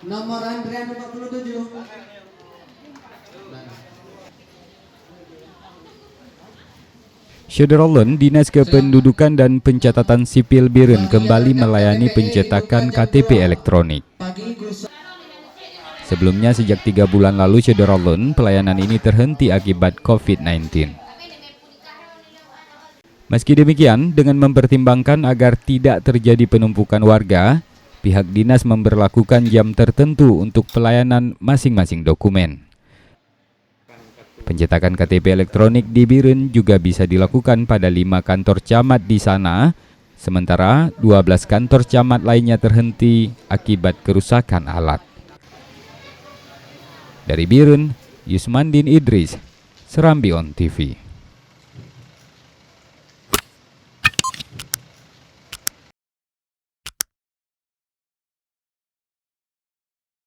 Nomor antrian 47. Syederollen, Dinas Kependudukan dan Pencatatan Sipil Biren kembali melayani pencetakan KTP elektronik. Sebelumnya sejak 3 bulan lalu Syederollen, pelayanan ini terhenti akibat COVID-19. Meski demikian, dengan mempertimbangkan agar tidak terjadi penumpukan warga, pihak dinas memberlakukan jam tertentu untuk pelayanan masing-masing dokumen. Pencetakan KTP elektronik di Biren juga bisa dilakukan pada 5 kantor camat di sana, sementara 12 kantor camat lainnya terhenti akibat kerusakan alat. Dari Biren, Yusmandin Idris, Serambi On TV.